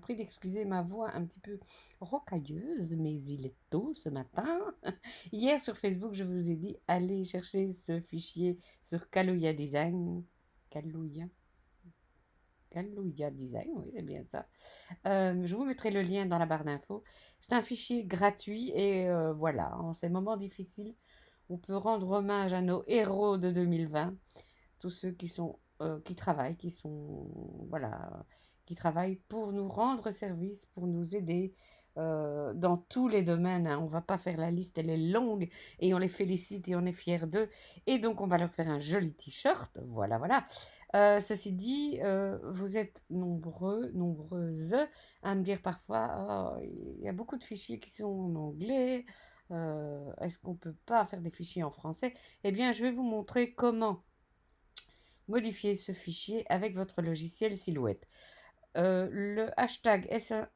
prie d'excuser ma voix un petit peu rocailleuse, mais il est tôt ce matin. Hier sur Facebook, je vous ai dit, allez chercher ce fichier sur Kaluuya Design. Kaluuya Kaluuya Design, oui, c'est bien ça. Je vous mettrai le lien dans la barre d'infos. C'est un fichier gratuit et voilà, en ces moments difficiles, on peut rendre hommage à nos héros de 2020, tous ceux qui travaillent, voilà, qui travaillent pour nous rendre service, pour nous aider dans tous les domaines, hein. On va pas faire la liste, elle est longue et on les félicite et on est fiers d'eux. Et donc on va leur faire un joli t-shirt, voilà, voilà. Ceci dit, vous êtes nombreux, nombreuses à me dire parfois, oh, il y a beaucoup de fichiers qui sont en anglais. Est-ce qu'on peut pas faire des fichiers en français? Eh bien, je vais vous montrer comment modifier ce fichier avec votre logiciel Silhouette. Le hashtag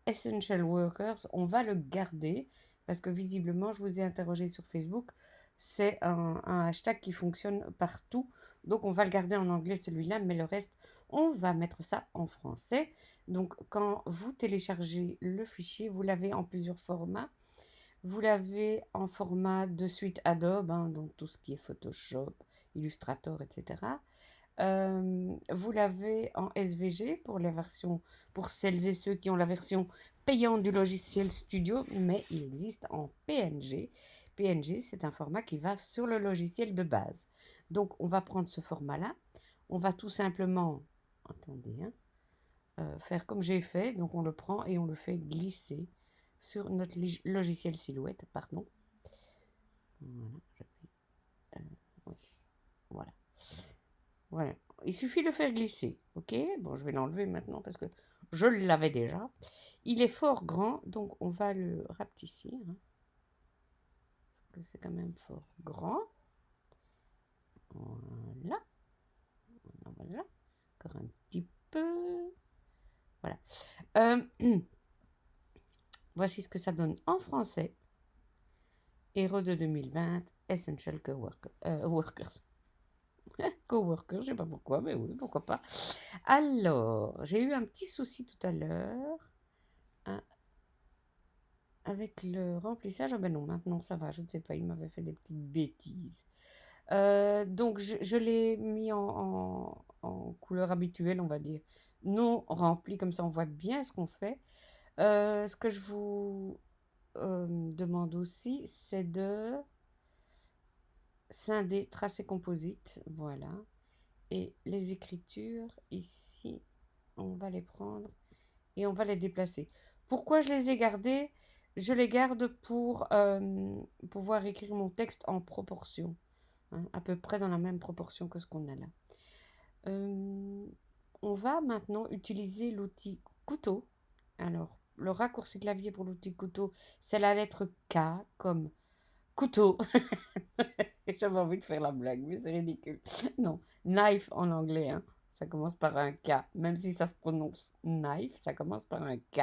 Essential Workers, on va le garder parce que visiblement, je vous ai interrogé sur Facebook, c'est un hashtag qui fonctionne partout. Donc, on va le garder en anglais celui-là, mais le reste, on va mettre ça en français. Donc, quand vous téléchargez le fichier, vous l'avez en plusieurs formats. Vous l'avez en format de suite Adobe, hein, donc tout ce qui est Photoshop, Illustrator, etc. Vous l'avez en SVG pour la version, pour celles et ceux qui ont la version payante du logiciel Studio, mais il existe en PNG. PNG, c'est un format qui va sur le logiciel de base. Donc, on va prendre ce format-là. On va tout simplement, attendez, hein, faire comme j'ai fait. Donc, on le prend et on le fait glisser sur notre logiciel Silhouette, pardon. Voilà, oui, voilà. Voilà. Il suffit de le faire glisser, ok? Bon, je vais l'enlever maintenant parce que je l'avais déjà. Il est fort grand, donc on va le rapetissir, hein, parce que c'est quand même fort grand. Voilà. Voilà. Encore un petit peu. Voilà. Voici ce que ça donne en français. Héros de 2020, Essential Workers. Coworkers, je sais pas pourquoi, mais oui, pourquoi pas. Alors, j'ai eu un petit souci tout à l'heure, hein, avec le remplissage. Ah ben non, maintenant ça va, je ne sais pas, il m'avait fait des petites bêtises. Donc je l'ai mis en couleur habituelle, on va dire. Non rempli, comme ça on voit bien ce qu'on fait. Ce que je vous demande aussi, c'est de scinder, tracer composite, voilà. Et les écritures, ici, on va les prendre et on va les déplacer. Pourquoi je les ai gardées? Je les garde pour pouvoir écrire mon texte en proportion, hein, à peu près dans la même proportion que ce qu'on a là. On va maintenant utiliser l'outil couteau. Alors, le raccourci clavier pour l'outil couteau, c'est la lettre K comme couteau. J'avais envie de faire la blague, mais c'est ridicule. Non, knife en anglais, hein. Ça commence par un K. Même si ça se prononce knife, ça commence par un K.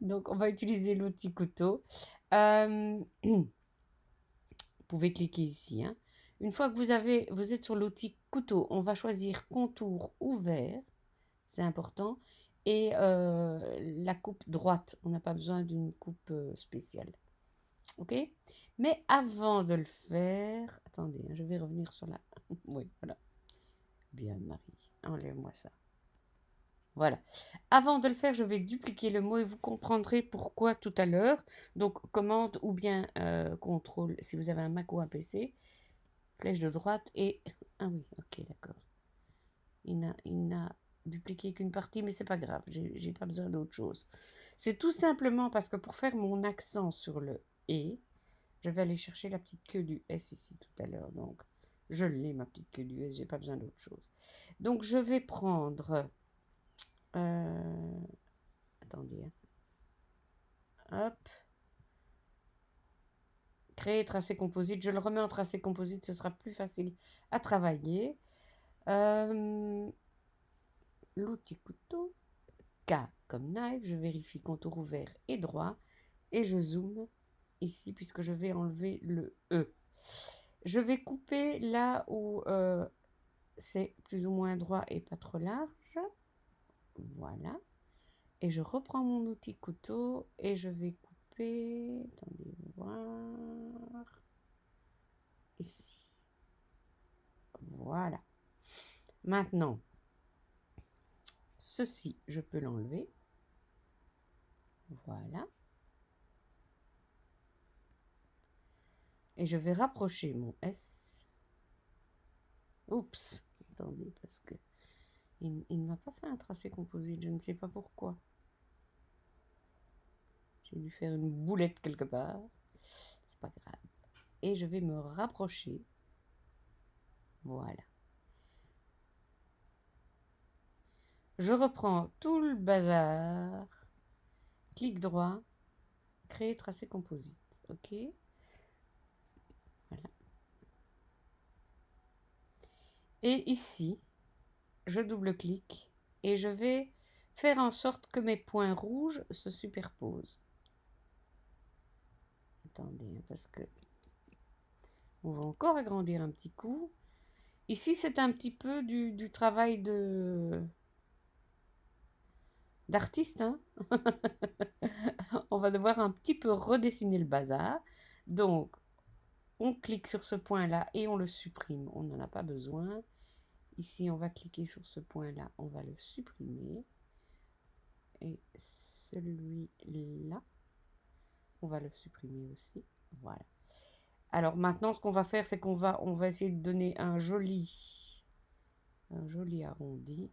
Donc, on va utiliser l'outil couteau. Vous pouvez cliquer ici, hein. Une fois que vous êtes sur l'outil couteau, on va choisir contour ouvert. C'est important. Et la coupe droite. On n'a pas besoin d'une coupe spéciale. Ok? Mais avant de le faire, attendez, hein, je vais revenir sur la. Oui, voilà. Bien, Marie, enlève-moi ça. Voilà. Avant de le faire, je vais dupliquer le mot et vous comprendrez pourquoi tout à l'heure. Donc, commande ou bien contrôle, si vous avez un Mac ou un PC, flèche de droite et. Ah oui, ok, d'accord. Il n'a dupliqué qu'une partie, mais c'est pas grave, j'ai pas besoin d'autre chose. C'est tout simplement parce que pour faire mon accent sur le et, je vais aller chercher la petite queue du S ici tout à l'heure. Donc, je l'ai, ma petite queue du S, j'ai pas besoin d'autre chose. Donc, je vais prendre. Attendez, hein. Hop. Créer tracé composite. Je le remets en tracé composite, ce sera plus facile à travailler. L'outil couteau. K comme knife. Je vérifie contour ouvert et droit. Et je zoome ici puisque je vais enlever le E. Je vais couper là où c'est plus ou moins droit et pas trop large. Voilà. Et je reprends mon outil couteau et je vais couper. Attendez, voir. Ici. Voilà. Maintenant, ceci, je peux l'enlever. Voilà. Et je vais rapprocher mon S. Oups. Attendez, parce que il ne m'a pas fait un tracé composite. Je ne sais pas pourquoi. J'ai dû faire une boulette quelque part. C'est pas grave. Et je vais me rapprocher. Voilà. Je reprends tout le bazar. Clic droit. Créer tracé composite. OK. Voilà. Et ici, je double-clique et je vais faire en sorte que mes points rouges se superposent. Attendez, parce que on va encore agrandir un petit coup. Ici, c'est un petit peu du travail d'artiste. Hein. On va devoir un petit peu redessiner le bazar. Donc, on clique sur ce point-là et on le supprime. On n'en a pas besoin. Ici, on va cliquer sur ce point-là. On va le supprimer. Et celui-là, on va le supprimer aussi. Voilà. Alors maintenant, ce qu'on va faire, c'est qu'on va essayer de donner un joli arrondi.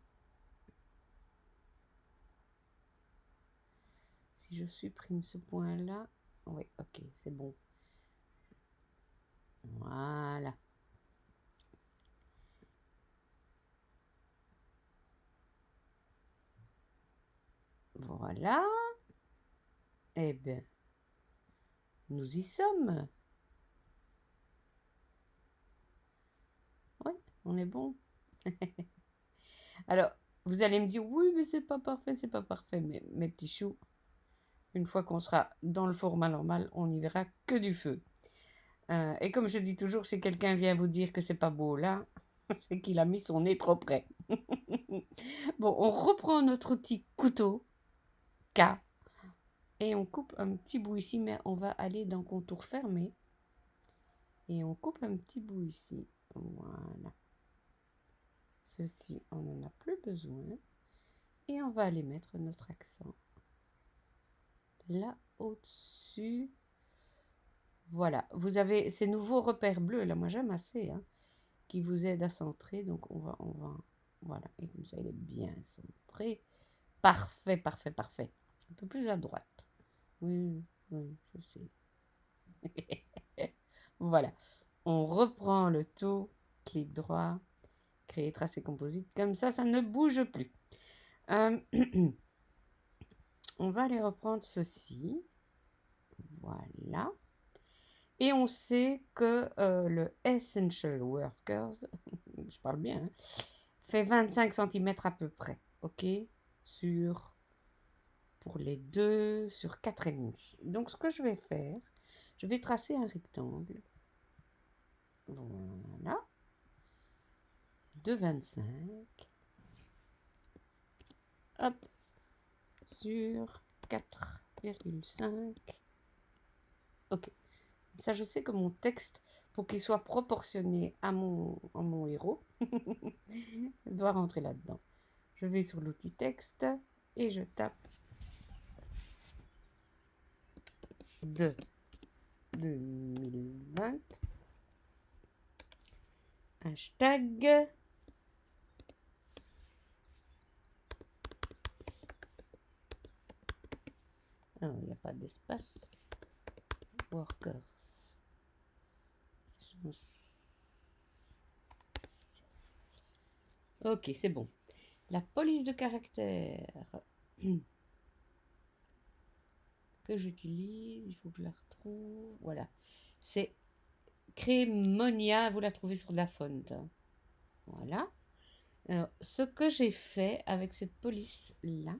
Si je supprime ce point-là, oui, ok, c'est bon. Voilà. Voilà. Eh bien, nous y sommes. Oui, on est bon. Alors, vous allez me dire, oui, mais c'est pas parfait, c'est pas parfait. Mais mes petits choux, une fois qu'on sera dans le format normal, on n'y verra que du feu. Et comme je dis toujours, si quelqu'un vient vous dire que c'est pas beau là, c'est qu'il a mis son nez trop près. Bon, on reprend notre outil couteau K et on coupe un petit bout ici, mais on va aller dans contour fermé et on coupe un petit bout ici. Voilà. Ceci, on n'en a plus besoin et on va aller mettre notre accent là au-dessus. Voilà, vous avez ces nouveaux repères bleus là, moi j'aime assez, hein, qui vous aident à centrer. Donc on va, voilà, et comme ça il est bien centré. Parfait, parfait, parfait. Un peu plus à droite. Oui, oui, je sais. Voilà. On reprend le tout, clic droit, créer tracé composite. Comme ça ne bouge plus. On va aller reprendre ceci. Voilà. Et on sait que le Essential Workers, je parle bien, hein, fait 25 cm à peu près. OK. Pour les deux, sur 4,5. Donc, ce que je vais faire, je vais tracer un rectangle. Voilà. De 25. Hop. Sur 4,5. Ok. Ça, je sais que mon texte, pour qu'il soit proportionné à mon héros, doit rentrer là-dedans. Je vais sur l'outil texte et je tape de 2020. Hashtag. Ah, il n'y a pas d'espace. Workers. Ok, c'est bon. La police de caractère que j'utilise, il faut que je la retrouve. Voilà. C'est Crémonia, vous la trouvez sur de la fonte. Voilà. Alors, ce que j'ai fait avec cette police-là,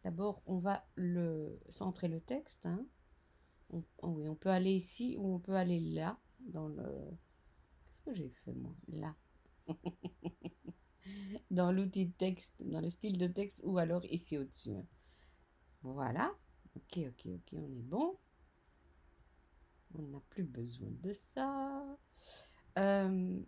d'abord, on va centrer le texte. Hein. Oui, on peut aller ici ou on peut aller là, dans le... Qu'est-ce que j'ai fait, moi? Là. Dans l'outil de texte, dans le style de texte, ou alors ici au-dessus. Voilà. Ok, ok, ok, on est bon. On n'a plus besoin de ça. Euh,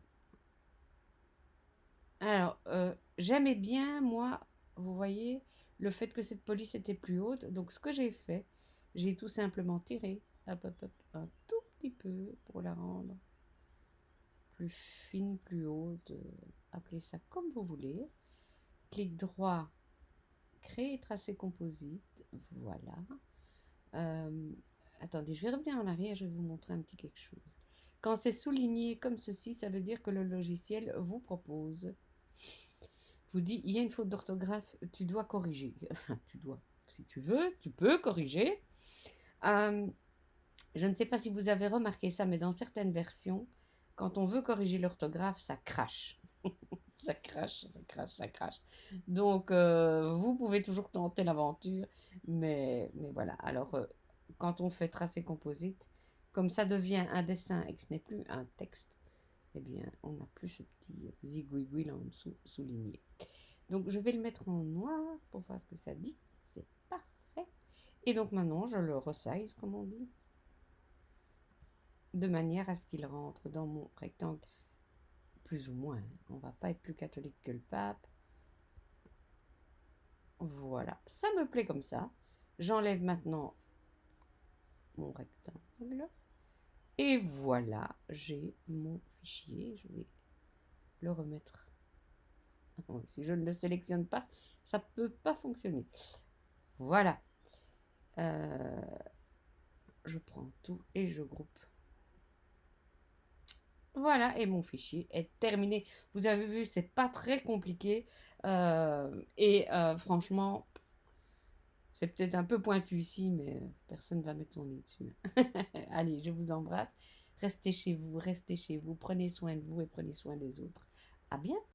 j'aimais bien, moi, vous voyez, le fait que cette police était plus haute. Donc, ce que j'ai fait, j'ai tout simplement tiré, hop, hop, hop, un tout petit peu pour la rendre plus fine, plus haute. Appelez ça comme vous voulez. Clic droit, créer tracé composite. Voilà. Euh, Attendez, je vais revenir en arrière, je vais vous montrer un petit quelque chose. Quand c'est souligné comme ceci, ça veut dire que le logiciel vous propose, vous dit, il y a une faute d'orthographe, tu dois corriger. Enfin, tu dois. Si tu veux, tu peux corriger. Euh, je ne sais pas si vous avez remarqué ça, mais dans certaines versions, quand on veut corriger l'orthographe, ça crache. Ça crache, ça crache, ça crache. Donc, vous pouvez toujours tenter l'aventure, mais voilà. Alors, quand on fait tracer composite, comme ça devient un dessin et que ce n'est plus un texte, eh bien, on n'a plus ce petit zigouigoui là en dessous souligné. Donc, je vais le mettre en noir pour voir ce que ça dit. C'est parfait. Et donc, maintenant, je le resize, comme on dit, de manière à ce qu'il rentre dans mon rectangle, plus ou moins. On va pas être plus catholique que le pape. Voilà, ça me plaît comme ça. J'enlève maintenant mon rectangle. Et voilà, j'ai mon fichier. Je vais le remettre. Si je ne le sélectionne pas, ça ne peut pas fonctionner. Voilà. Je prends tout et je groupe. Voilà, et mon fichier est terminé. Vous avez vu, c'est pas très compliqué. Franchement, c'est peut-être un peu pointu ici, mais personne ne va mettre son nez dessus. Allez, je vous embrasse. Restez chez vous, prenez soin de vous et prenez soin des autres. À bientôt.